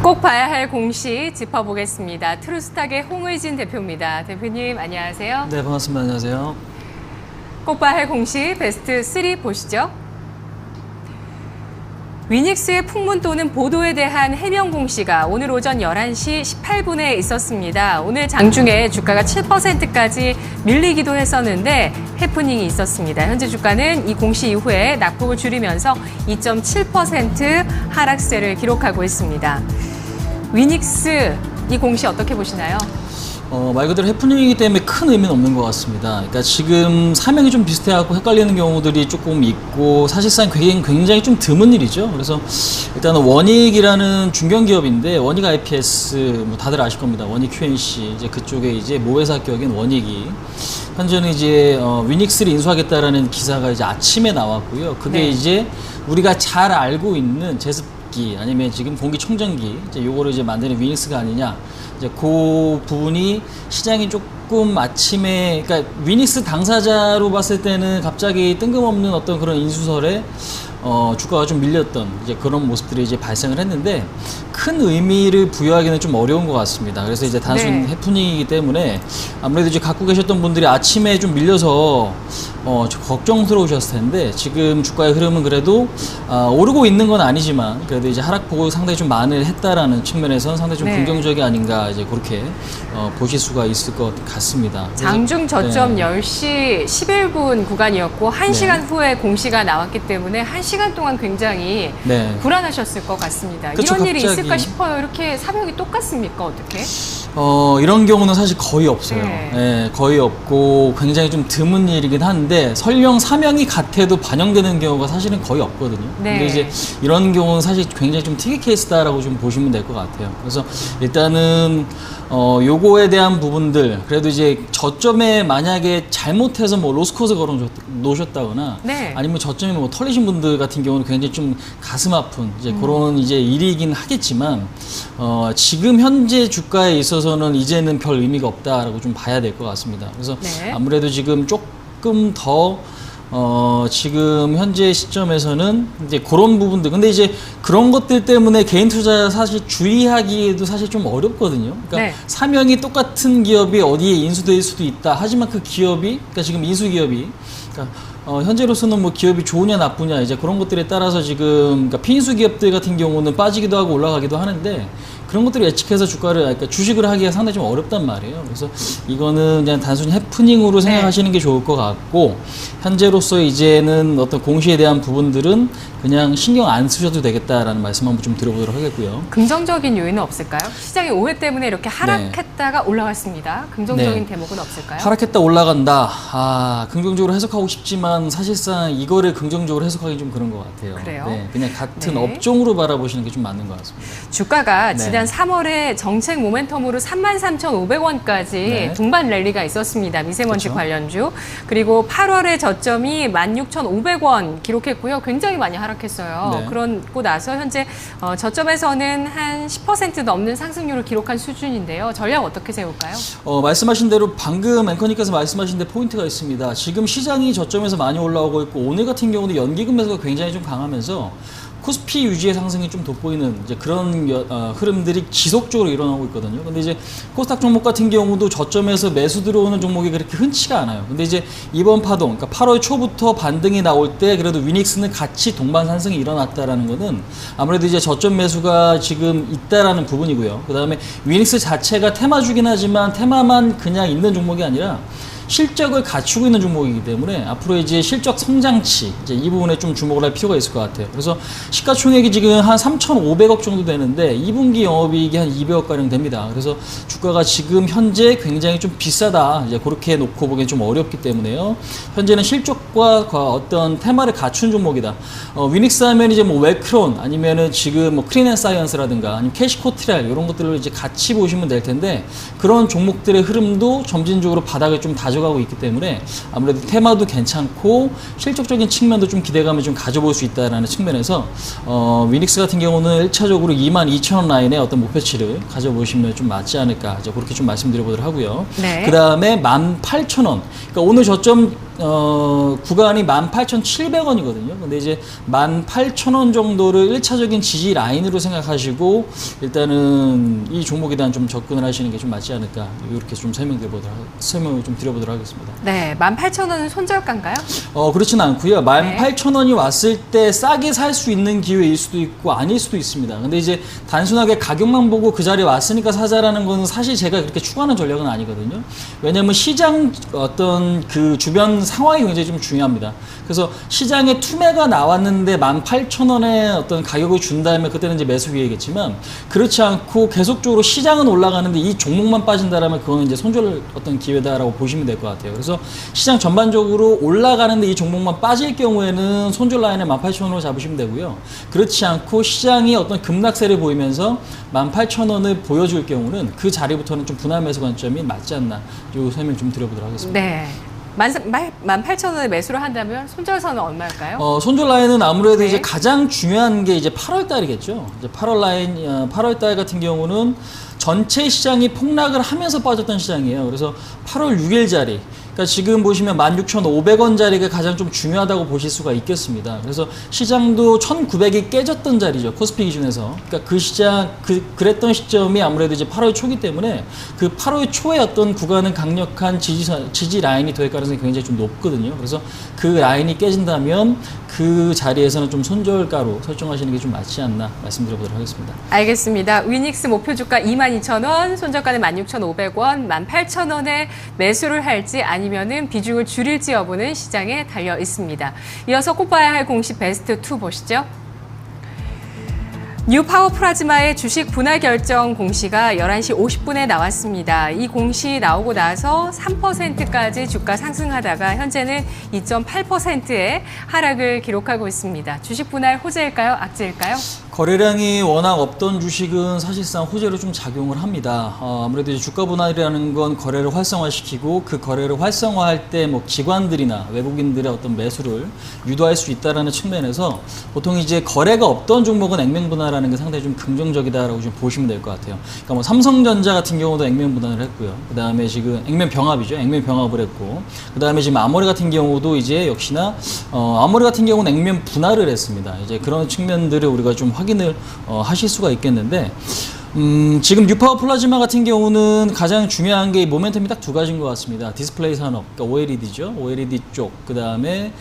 꼭 봐야 할 공시 짚어보겠습니다. 트루스탁의 홍의진 대표입니다. 대표님 안녕하세요. 네, 반갑습니다. 안녕하세요. 꼭 봐야 할 공시 베스트 3 보시죠. 위닉스의 풍문 또는 보도에 대한 해명 공시가 오늘 오전 11시 18분에 있었습니다. 오늘 장중에 주가가 7%까지 밀리기도 했었는데 해프닝이 있었습니다. 현재 주가는 이 공시 이후에 낙폭을 줄이면서 2.7% 하락세를 기록하고 있습니다. 위닉스 이 공시 어떻게 보시나요? 말 그대로 해프닝이기 때문에 큰 의미는 없는 것 같습니다. 그러니까 지금 사명이 좀 비슷해갖고 헷갈리는 경우들이 조금 있고 사실상 굉장히 좀 드문 일이죠. 그래서 일단은 원익이라는 중견기업인데 원익 IPS 뭐 다들 아실 겁니다. 원익 QNC 이제 그쪽에 이제 모회사 격인 원익이 현재는 이제 위닉스를 인수하겠다라는 기사가 이제 아침에 나왔고요. 그게 네. 이제 우리가 잘 알고 있는 제습기 아니면 지금 공기청정기 이제 요거를 이제 만드는 위닉스가 아니냐. 이제 그 부분이 시장이 조금 아침에, 그러니까 위닉스 당사자로 봤을 때는 갑자기 뜬금없는 어떤 그런 인수설에 주가가 좀 밀렸던 이제 그런 모습들이 이제 발생을 했는데 큰 의미를 부여하기는 좀 어려운 것 같습니다. 그래서 이제 단순 네. 해프닝이기 때문에 아무래도 이제 갖고 계셨던 분들이 아침에 좀 밀려서 걱정스러우셨을 텐데 지금 주가의 흐름은 그래도 오르고 있는 건 아니지만 그래도 이제 하락폭을 상당히 좀 만회했다라는 측면에서는 상당히 좀 네. 긍정적이 아닌가 이제 그렇게 보실 수가 있을 것 같습니다. 장중 저점 네. 10시 11분 구간이었고 1시간 네. 후에 공시가 나왔기 때문에 1시간 동안 굉장히 네. 불안하셨을 것 같습니다. 그쵸, 이런 일이 갑자기. 있을까 싶어요. 이렇게 사명이 똑같습니까? 어떻게? 이런 경우는 사실 거의 없어요. 네. 예, 거의 없고 굉장히 좀 드문 일이긴 한데 설령 사명이 같아도 반영되는 경우가 사실은 거의 없거든요. 네. 근데 이제 이런 경우는 사실 굉장히 좀 특이 케이스다라고 좀 보시면 될 것 같아요. 그래서 일단은 요거에 대한 부분들 그래도 이제 저점에 만약에 잘못해서 뭐 로스코스 걸어 놓으셨다거나 네. 아니면 저점에 뭐 털리신 분들 같은 경우는 굉장히 좀 가슴 아픈 이제 그런 이제 일이긴 하겠지만 지금 현재 주가에 있어서는 이제는 별 의미가 없다라고 좀 봐야 될 것 같습니다. 그래서 네. 아무래도 지금 조금 더 지금 현재 시점에서는 이제 그런 부분들 근데 이제 그런 것들 때문에 개인 투자 사실 주의하기에도 사실 좀 어렵거든요. 그러니까 네. 사명이 똑같은 기업이 어디에 인수될 수도 있다. 하지만 그 기업이 그러니까 지금 인수 기업이 그러니까 현재로서는 뭐 기업이 좋으냐 나쁘냐 이제 그런 것들에 따라서 지금 그러니까 피인수 기업들 같은 경우는 빠지기도 하고 올라가기도 하는데 그런 것들을 예측해서 주가를 그러니까 주식을 하기가 상당히 좀 어렵단 말이에요. 그래서 이거는 그냥 단순히 해프닝으로 생각하시는 게 좋을 것 같고 현재로서 이제는 어떤 공시에 대한 부분들은 그냥 신경 안 쓰셔도 되겠다라는 말씀 한번 좀 드려보도록 하겠고요. 긍정적인 요인은 없을까요? 시장이 오해 때문에 이렇게 하락했다가 올라갔습니다. 긍정적인 네. 대목은 없을까요? 하락했다 올라간다. 긍정적으로 해석하고 싶지만 사실상 이거를 긍정적으로 해석하기 좀 그런 것 같아요. 그래요? 네, 그냥 같은 네. 업종으로 바라보시는 게 좀 맞는 것 같습니다. 주가가 네. 지난 3월에 정책 모멘텀으로 33,500원까지 네. 동반 랠리가 있었습니다. 미세먼지 그쵸. 관련주. 그리고 8월에 저점이 16,500원 기록했고요. 굉장히 많이 하락했어요. 네. 그러고 나서 현재 저점에서는 한 10% 넘는 상승률을 기록한 수준인데요. 전략 어떻게 세울까요? 말씀하신 대로 방금 앵커님께서 말씀하신 데 포인트가 있습니다. 지금 시장이 저점에서 많이 올라오고 있고 오늘 같은 경우는 연기금 매수가 굉장히 좀 강하면서 코스피 유지의 상승이 좀 돋보이는 이제 그런 흐름들이 지속적으로 일어나고 있거든요. 근데 이제 코스닥 종목 같은 경우도 저점에서 매수 들어오는 종목이 그렇게 흔치가 않아요. 근데 이제 이번 파동, 그러니까 8월 초부터 반등이 나올 때 그래도 위닉스는 같이 동반 상승이 일어났다라는 거는 아무래도 이제 저점 매수가 지금 있다라는 부분이고요. 그 다음에 위닉스 자체가 테마주긴 하지만 테마만 그냥 있는 종목이 아니라 실적을 갖추고 있는 종목이기 때문에 앞으로 이제 실적 성장치 이제 이 부분에 좀 주목을 할 필요가 있을 것 같아요. 그래서 시가총액이 지금 한 3,500억 정도 되는데 2분기 영업이익이 한 200억 가량 됩니다. 그래서 주가가 지금 현재 굉장히 좀 비싸다 이제 그렇게 놓고 보기엔 좀 어렵기 때문에요. 현재는 실적과 어떤 테마를 갖춘 종목이다. 위닉스 하면 이제 뭐 웰크론 아니면은 지금 뭐 크린앤사이언스라든가 아니면 캐시코트랄 이런 것들을 이제 같이 보시면 될 텐데 그런 종목들의 흐름도 점진적으로 바닥을 좀 가져가고 있기 때문에 아무래도 테마도 괜찮고 실적적인 측면도 좀 기대감을 좀 가져볼 수 있다라는 측면에서 위닉스 같은 경우는 1차적으로 22,000원 라인의 어떤 목표치를 가져보시면 좀 맞지 않을까 이제 그렇게 좀 말씀드려보도록 하고요. 네. 그 다음에 18,000원. 그러니까 오늘 저점 구간이 18,700원이거든요. 근데 이제 18,000원 정도를 1차적인 지지 라인으로 생각하시고 일단은 이 종목에 대한 좀 접근을 하시는 게 좀 맞지 않을까 이렇게 좀 설명을 좀 드려보도록 하겠습니다. 네, 18,000원은 손절가인가요? 그렇지는 않고요. 18,000원이 왔을 때 싸게 살 수 있는 기회일 수도 있고 아닐 수도 있습니다. 근데 이제 단순하게 가격만 보고 그 자리에 왔으니까 사자라는 거는 사실 제가 그렇게 추구하는 전략은 아니거든요. 왜냐하면 시장 어떤 그 주변 상황이 굉장히 좀 중요합니다. 그래서 시장에 투매가 나왔는데 18,000원에 어떤 가격을 준 다음에 그때는 이제 매수 기회겠지만 그렇지 않고 계속적으로 시장은 올라가는데 이 종목만 빠진다라면 그거는 이제 손절 어떤 기회다라고 보시면 될 것 같아요. 그래서 시장 전반적으로 올라가는데 이 종목만 빠질 경우에는 손절 라인을 18,000원으로 잡으시면 되고요. 그렇지 않고 시장이 어떤 급락세를 보이면서 18,000원을 보여줄 경우는 그 자리부터는 좀 분할 매수 관점이 맞지 않나 이 설명 좀 드려보도록 하겠습니다. 네. 18,000원에 매수를 한다면 손절선은 얼마일까요? 손절 라인은 아무래도 네. 이제 가장 중요한 게 이제 8월 달이겠죠. 이제 8월 달 같은 경우는 전체 시장이 폭락을 하면서 빠졌던 시장이에요. 그래서 8월 6일 자리. 그러니까 지금 보시면 16,500원 자리가 가장 좀 중요하다고 보실 수가 있겠습니다. 그래서 시장도 1,900이 깨졌던 자리죠. 코스피 기준에서. 그러니까 그 시장, 그랬던 시점이 아무래도 이제 8월 초기 때문에 그 8월 초에 어떤 구간은 강력한 지지 라인이 될 가능성이 굉장히 좀 높거든요. 그래서 그 라인이 깨진다면 그 자리에서는 좀 손절가로 설정하시는 게 좀 맞지 않나 말씀드려보도록 하겠습니다. 알겠습니다. 위닉스 목표 주가 22,000원, 손절가는 16,500원, 18,000원에 매수를 할지 아니면은 비중을 줄일지 여부는 시장에 달려 있습니다. 이어서 꼭 봐야 할 공시 베스트 2 보시죠. 뉴파워 플라즈마의 주식 분할 결정 공시가 11시 50분에 나왔습니다. 이 공시 나오고 나서 3%까지 주가 상승하다가 현재는 2.8%의 하락을 기록하고 있습니다. 주식 분할 호재일까요? 악재일까요? 거래량이 워낙 없던 주식은 사실상 호재로 좀 작용을 합니다. 아무래도 이제 주가 분할이라는 건 거래를 활성화시키고 그 거래를 활성화할 때 뭐 기관들이나 외국인들의 어떤 매수를 유도할 수 있다라는 측면에서 보통 이제 거래가 없던 종목은 액면 분할하는 게 상당히 좀 긍정적이다라고 좀 보시면 될 것 같아요. 그러니까 뭐 삼성전자 같은 경우도 액면 분할을 했고요. 그 다음에 지금 액면 병합이죠. 액면 병합을 했고, 그 다음에 지금 아모레 같은 경우도 이제 역시나 아모레 같은 경우는 액면 분할을 했습니다. 이제 그런 측면들을 우리가 좀 확인을 하실 수가 있겠는데, 지금 뉴파워 플라즈마 같은 경우는 가장 중요한 게 모멘텀이 딱 두 가지인 것 같습니다. 디스플레이 산업, 그러니까 OLED죠. OLED 쪽, 그 다음에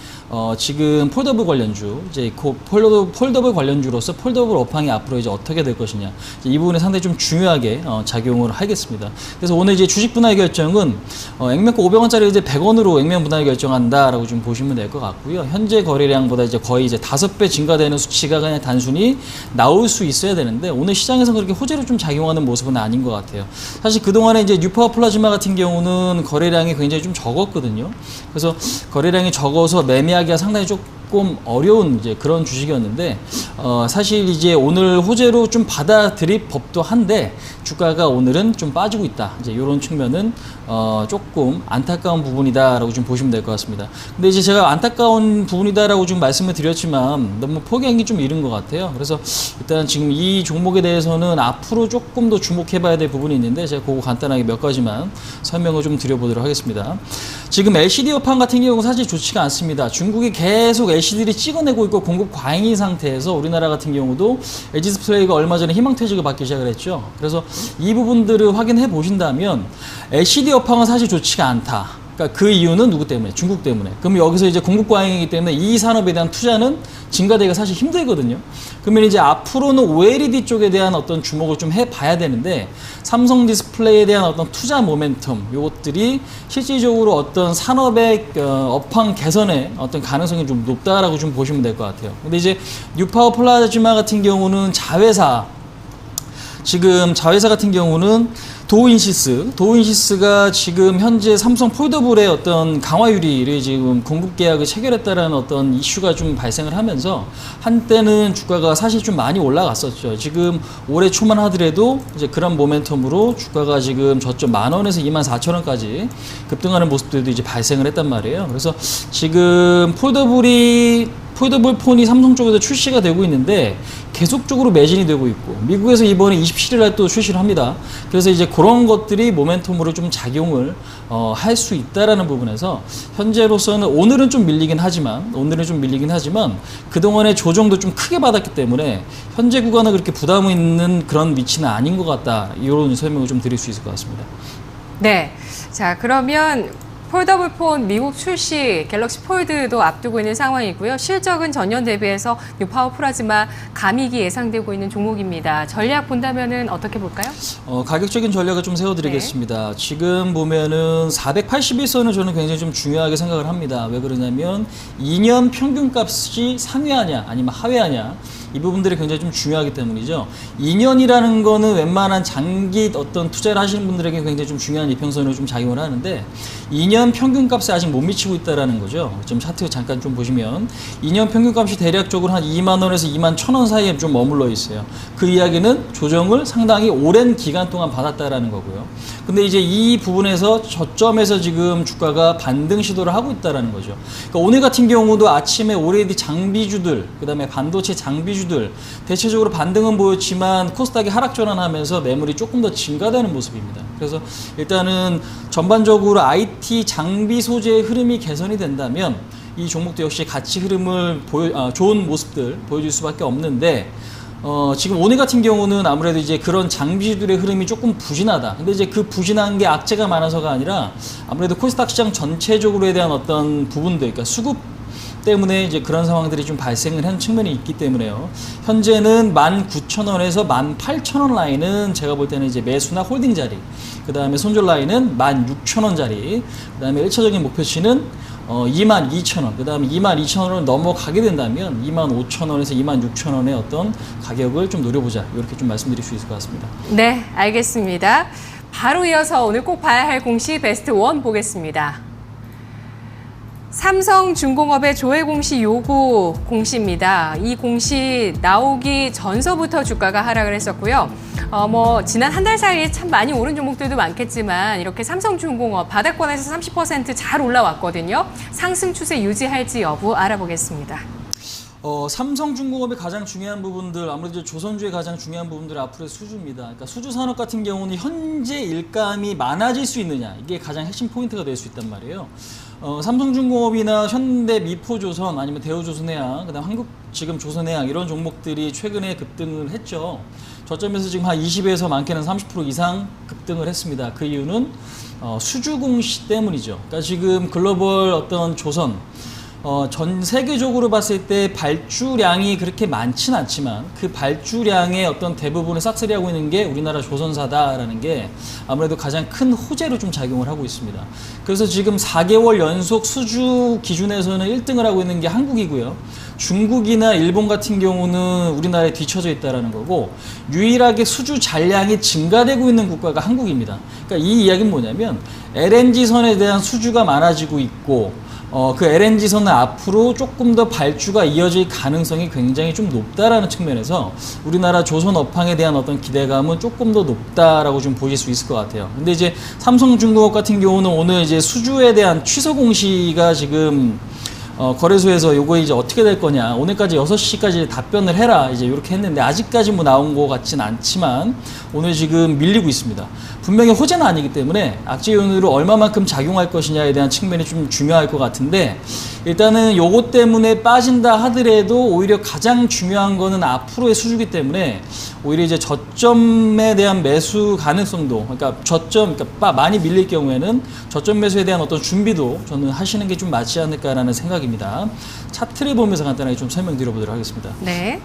지금 폴더블 관련주, 이제 폴더블 관련주로서 폴더블 업황이 앞으로 이제 어떻게 될 것이냐, 이 부분에 상당히 좀 중요하게 작용을 하겠습니다. 그래서 오늘 이제 주식 분할 결정은 액면가 500원짜리 이제 100원으로 액면 분할 결정한다라고 좀 보시면 될 것 같고요. 현재 거래량보다 이제 거의 이제 5배 증가되는 수치가 그냥 단순히 나올 수 있어야 되는데 오늘 시장에서 그렇게 호재로 좀 작용하는 모습은 아닌 것 같아요. 사실 그동안에 이제 뉴파워 플라즈마 같은 경우는 거래량이 굉장히 좀 적었거든요. 그래서 거래량이 적어서 매매하기가 상당히 조금 어려운 이제 그런 주식이었는데 사실 이제 오늘 호재로 좀 받아들일 법도 한데 주가가 오늘은 좀 빠지고 있다. 이제 이런 측면은 조금 안타까운 부분이다라고 좀 보시면 될 것 같습니다. 근데 이제 제가 안타까운 부분이다라고 좀 말씀을 드렸지만 너무 포기하기 좀 이른 것 같아요. 그래서 일단 지금 이 종목에 대해서는 앞으로 조금 더 주목해봐야 될 부분이 있는데 제가 그거 간단하게 몇 가지만 설명을 좀 드려보도록 하겠습니다. 지금 LCD 업황 같은 경우는 사실 좋지가 않습니다. 중국이 계속 LCD를 찍어내고 있고 공급 과잉인 상태에서 우리나라 같은 경우도 LG 디스플레이가 얼마 전에 희망퇴직을 받기 시작을 했죠. 그래서 이 부분들을 확인해 보신다면 LCD 업황은 사실 좋지가 않다. 그러니까 그 이유는 누구 때문에? 중국 때문에. 그럼 여기서 이제 공급 과잉이기 때문에 이 산업에 대한 투자는 증가되기가 사실 힘들거든요. 그러면 이제 앞으로는 OLED 쪽에 대한 어떤 주목을 좀 해봐야 되는데 삼성 디스플레이에 대한 어떤 투자 모멘텀 요것들이 실질적으로 어떤 산업의 업황 개선의 어떤 가능성이 좀 높다라고 좀 보시면 될 것 같아요. 근데 이제 뉴파워 플라즈마 같은 경우는 지금 자회사 같은 경우는 도우인시스가 지금 현재 삼성 폴더블의 어떤 강화유리를 지금 공급 계약을 체결했다라는 어떤 이슈가 좀 발생을 하면서 한때는 주가가 사실 좀 많이 올라갔었죠. 지금 올해 초만 하더라도 이제 그런 모멘텀으로 주가가 지금 저점 10,000원에서 24,000원까지 급등하는 모습들도 이제 발생을 했단 말이에요. 그래서 지금 폴더블 폰이 삼성 쪽에서 출시가 되고 있는데 계속적으로 매진이 되고 있고 미국에서 이번에 27일 날 또 출시를 합니다. 그래서 이제 그런 것들이 모멘텀으로 좀 작용을 할 수 있다라는 부분에서 현재로서는 오늘은 좀 밀리긴 하지만 그동안의 조정도 좀 크게 받았기 때문에 현재 구간은 그렇게 부담이 있는 그런 위치는 아닌 것 같다. 이런 설명을 좀 드릴 수 있을 것 같습니다. 네. 자, 그러면 폴더블 폰 미국 출시 갤럭시 폴드도 앞두고 있는 상황이고요. 실적은 전년 대비해서 뉴파워 플라즈마 감익이 예상되고 있는 종목입니다. 전략 본다면은 어떻게 볼까요? 가격적인 전략을 좀 세워드리겠습니다. 지금 보면은 481선을 저는 굉장히 좀 중요하게 생각을 합니다. 왜 그러냐면 2년 평균값이 상회하냐 아니면 하회하냐 이 부분들이 굉장히 좀 중요하기 때문이죠. 2년이라는 거는 웬만한 장기 어떤 투자를 하시는 분들에게 굉장히 좀 중요한 이평선으로 좀 작용을 하는데 2년 평균값에 아직 못 미치고 있다라는 거죠. 좀 차트 잠깐 좀 보시면 2년 평균값이 대략적으로 한 2만 원에서 2만 1,000원 사이에 좀 머물러 있어요. 그 이야기는 조정을 상당히 오랜 기간 동안 받았다라는 거고요. 근데 이제 이 부분에서 저점에서 지금 주가가 반등 시도를 하고 있다라는 거죠. 그러니까 오늘 같은 경우도 아침에 오레디 장비주들, 그다음에 반도체 장비주들 대체적으로 반등은 보였지만 코스닥이 하락 전환하면서 매물이 조금 더 증가되는 모습입니다. 그래서 일단은 전반적으로 IT 장비 소재의 흐름이 개선이 된다면 이 종목도 역시 가치 흐름을 좋은 모습들 보여줄 수밖에 없는데 지금 오늘 같은 경우는 아무래도 이제 그런 장비주들의 흐름이 조금 부진하다. 근데 이제 그 부진한 게 악재가 많아서가 아니라 아무래도 코스닥 시장 전체적으로에 대한 어떤 부분들, 그러니까 수급 때문에 이제 그런 상황들이 좀 발생을 한 측면이 있기 때문에요. 현재는 19,000원에서 18,000원 라인은 제가 볼 때는 이제 매수나 홀딩 자리, 그 다음에 손절 라인은 16,000원 자리, 그 다음에 1차적인 목표치는 22,000원, 그 다음에 22,000원을 넘어가게 된다면 25,000원에서 26,000원의 어떤 가격을 좀 노려보자. 이렇게 좀 말씀드릴 수 있을 것 같습니다. 네, 알겠습니다. 바로 이어서 오늘 꼭 봐야 할 공시 베스트 1 보겠습니다. 삼성중공업의 조회 공시 요구 공시입니다. 이 공시 나오기 전서부터 주가가 하락을 했었고요. 지난 한 달 사이에 참 많이 오른 종목들도 많겠지만 이렇게 삼성중공업 바닥권에서 30% 잘 올라왔거든요. 상승 추세 유지할지 여부 알아보겠습니다. 삼성중공업의 가장 중요한 부분들, 아무래도 조선주의 가장 중요한 부분들은 앞으로의 수주입니다. 그러니까 수주 산업 같은 경우는 현재 일감이 많아질 수 있느냐, 이게 가장 핵심 포인트가 될 수 있단 말이에요. 삼성중공업이나 현대 미포조선 아니면 대우조선해양, 그다음 한국 지금 조선해양 이런 종목들이 최근에 급등을 했죠. 저점에서 지금 한 20에서 많게는 30% 이상 급등을 했습니다. 그 이유는 수주 공시 때문이죠. 그러니까 지금 글로벌 어떤 조선 전 세계적으로 봤을 때 발주량이 그렇게 많지는 않지만 그 발주량의 어떤 대부분을 싹쓸이 하고 있는 게 우리나라 조선사다라는 게 아무래도 가장 큰 호재로 좀 작용을 하고 있습니다. 그래서 지금 4개월 연속 수주 기준에서는 1등을 하고 있는 게 한국이고요. 중국이나 일본 같은 경우는 우리나라에 뒤처져 있다는 거고 유일하게 수주 잔량이 증가되고 있는 국가가 한국입니다. 그러니까 이 이야기는 뭐냐면 LNG선에 대한 수주가 많아지고 있고 그 LNG선은 앞으로 조금 더 발주가 이어질 가능성이 굉장히 좀 높다라는 측면에서 우리나라 조선 업황에 대한 어떤 기대감은 조금 더 높다라고 좀 보실 수 있을 것 같아요. 근데 이제 삼성중공업 같은 경우는 오늘 이제 수주에 대한 취소 공시가 지금 거래소에서 요거 이제 어떻게 될 거냐, 오늘까지 6시까지 답변을 해라 이제 이렇게 했는데 아직까지 뭐 나온 것 같진 않지만 오늘 지금 밀리고 있습니다. 분명히 호재는 아니기 때문에 악재 요인으로 얼마만큼 작용할 것이냐에 대한 측면이 좀 중요할 것 같은데 일단은 요거 때문에 빠진다 하더라도 오히려 가장 중요한 거는 앞으로의 수주기 때문에 오히려 이제 저점에 대한 매수 가능성도, 그러니까 그러니까 많이 밀릴 경우에는 저점 매수에 대한 어떤 준비도 저는 하시는 게 좀 맞지 않을까라는 생각입니다. 차트를 보면서 간단하게 좀 설명드려보도록 하겠습니다. 네.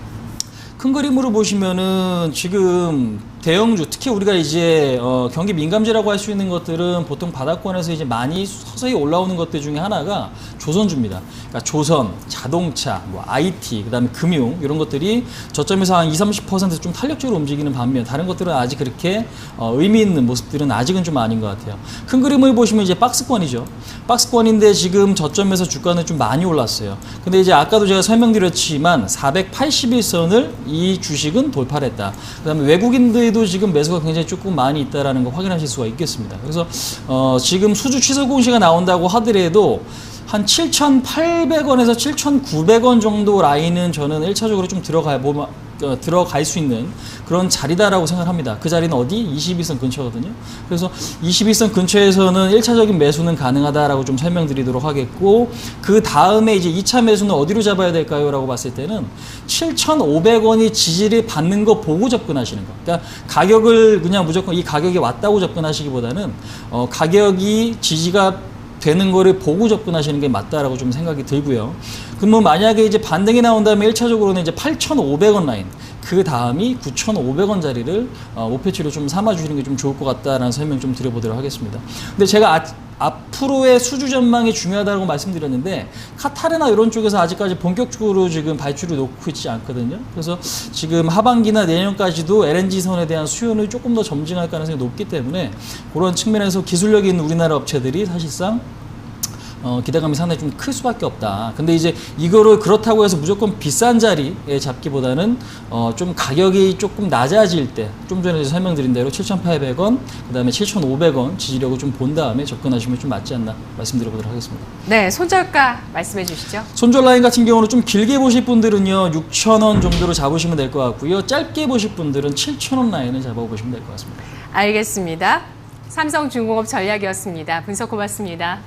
큰 그림으로 보시면은 지금 대형주, 특히 우리가 이제 경기 민감지라고 할 수 있는 것들은 보통 바닥권에서 이제 많이 서서히 올라오는 것들 중에 하나가 조선주입니다. 그러니까 조선, 자동차, 뭐 IT, 그다음에 금융 이런 것들이 저점에서 한 20-30% 좀 탄력적으로 움직이는 반면 다른 것들은 아직 그렇게 의미 있는 모습들은 아직은 좀 아닌 것 같아요. 큰 그림을 보시면 이제 박스권이죠. 박스권인데 지금 저점에서 주가는 좀 많이 올랐어요. 근데 이제 아까도 제가 설명드렸지만 481선을 이 주식은 돌파를 했다. 그다음에 외국인들도 지금 매수가 굉장히 조금 많이 있다라는 거 확인하실 수가 있겠습니다. 그래서 지금 수주 취소 공시가 나온다고 하더라도 한 7,800원에서 7,900원 정도 라인은 저는 1차적으로 좀 들어갈 수 있는 그런 자리다라고 생각합니다. 그 자리는 어디? 22선 근처거든요. 그래서 22선 근처에서는 1차적인 매수는 가능하다라고 좀 설명드리도록 하겠고, 그 다음에 이제 2차 매수는 어디로 잡아야 될까요? 라고 봤을 때는 7,500원이 지지를 받는 거 보고 접근하시는 거. 그러니까 가격을 그냥 무조건 이 가격이 왔다고 접근하시기보다는 가격이 지지가 되는 거를 보고 접근하시는 게 맞다라고 좀 생각이 들고요. 그러면 만약에 이제 반등이 나온 다음에 1차적으로는 이제 8,500원 라인, 그 다음이 9,500원 자리를 목표치로 좀 삼아주시는 게 좀 좋을 것 같다라는 설명 좀 드려보도록 하겠습니다. 근데 제가 앞으로의 수주 전망이 중요하다고 말씀드렸는데, 카타르나 이런 쪽에서 아직까지 본격적으로 지금 발주를 놓고 있지 않거든요. 그래서 지금 하반기나 내년까지도 LNG선에 대한 수요는 조금 더 점증할 가능성이 높기 때문에, 그런 측면에서 기술력이 있는 우리나라 업체들이 사실상 기대감이 상당히 좀 클 수밖에 없다. 근데 이제 이거를 그렇다고 해서 무조건 비싼 자리에 잡기보다는 좀 가격이 조금 낮아질 때, 좀 전에 설명드린 대로 7,800원, 그 다음에 7,500원 지지력을 좀 본 다음에 접근하시면 좀 맞지 않나 말씀드려보도록 하겠습니다. 네, 손절가 말씀해 주시죠. 손절 라인 같은 경우는 좀 길게 보실 분들은요 6,000원 정도로 잡으시면 될 것 같고요. 짧게 보실 분들은 7,000원 라인을 잡아보시면 될 것 같습니다. 알겠습니다. 삼성중공업 전략이었습니다. 분석 고맙습니다.